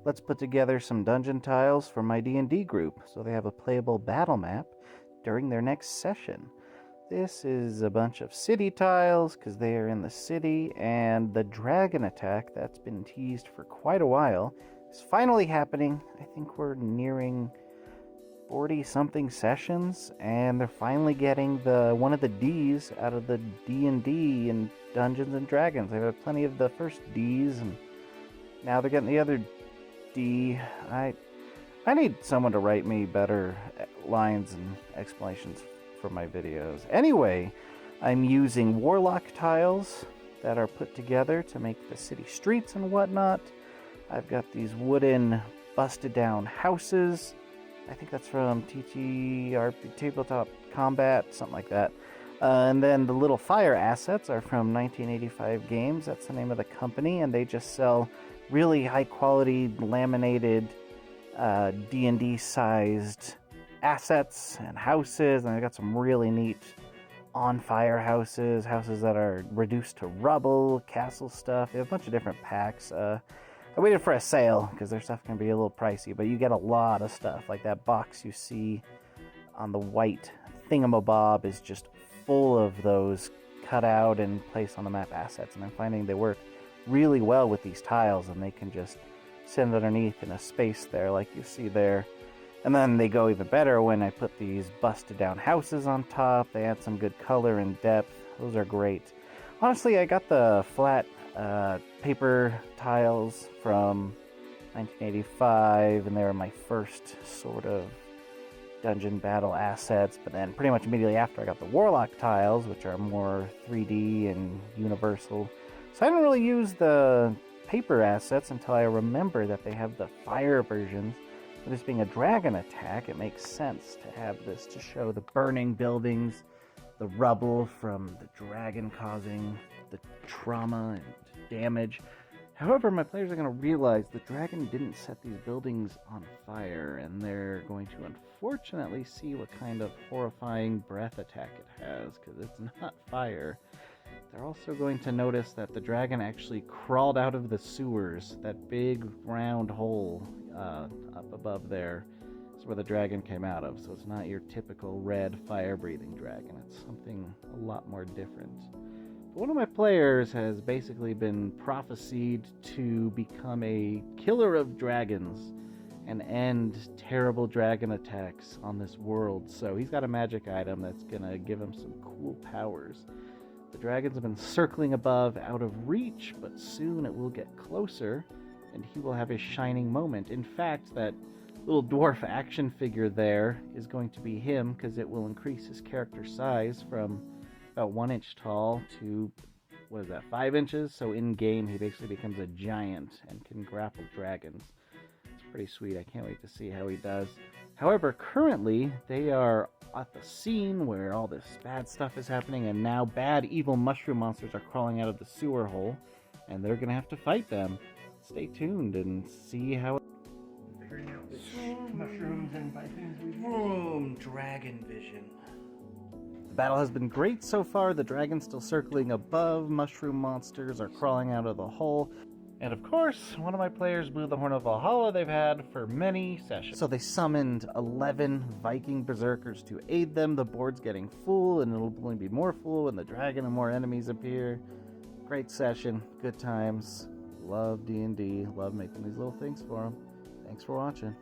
let's put together some dungeon tiles for my D&D group so they have a playable battle map during their next session. This is a bunch of city tiles because they are in the city, and the dragon attack that's been teased for quite a while is finally happening. I think we're nearing 40-something sessions, and they're finally getting one of the Ds out of the D&D and Dungeons and Dragons. They've had plenty of the first Ds, and now they're getting the other D. I need someone to write me better lines and explanations for my videos. Anyway, I'm using Warlock tiles that are put together to make the city streets and whatnot. I've got these wooden busted down houses. I think that's from TTCombat, something like that. And then the little fire assets are from 1985 Games. That's the name of the company, and they just sell really high quality laminated D&D sized assets and houses, and I got some really neat on fire houses that are reduced to rubble, castle stuff. They have a bunch of different packs. I waited for a sale because their stuff can be a little pricey, but you get a lot of stuff. Like that box you see on the white thingamabob is just full of those cut out and placed on the map assets, and I'm finding they work really well with these tiles, and they can just sit underneath in a space there like you see there. And then they go even better when I put these busted down houses on top. They add some good color and depth. Those are great. Honestly, I got the flat paper tiles from 1985, and they were my first sort of dungeon battle assets. But then pretty much immediately after, I got the Warlock tiles, which are more 3D and universal. So I didn't really use the paper assets until I remember that they have the fire versions. With this being a dragon attack, it makes sense to have this to show the burning buildings, the rubble from the dragon causing the trauma and damage. However, my players are going to realize the dragon didn't set these buildings on fire, and they're going to unfortunately see what kind of horrifying breath attack it has, because it's not fire. They're also going to notice that the dragon actually crawled out of the sewers. That big round hole up above there is where the dragon came out of. So it's not your typical red fire-breathing dragon. It's something a lot more different. But one of my players has basically been prophesied to become a killer of dragons and end terrible dragon attacks on this world. So he's got a magic item that's going to give him some cool powers. The dragons have been circling above, out of reach, but soon it will get closer, and he will have a shining moment. In fact, that little dwarf action figure there is going to be him, because it will increase his character size from about 1 inch tall to, 5 inches? So in-game, he basically becomes a giant and can grapple dragons. It's pretty sweet. I can't wait to see how he does. However, currently, they are at the scene where all this bad stuff is happening, and now bad, evil mushroom monsters are crawling out of the sewer hole, and they're going to have to fight them. Stay tuned and see how it... Mushrooms and by things we Boom! Dragon vision. The battle has been great so far. The dragon's still circling above. Mushroom monsters are crawling out of the hole. And of course, one of my players blew the horn of Valhalla they've had for many sessions. So they summoned 11 Viking berserkers to aid them. The board's getting full, and it'll only be more full when the dragon and more enemies appear. Great session, good times. Love D&D, love making these little things for them. Thanks for watching.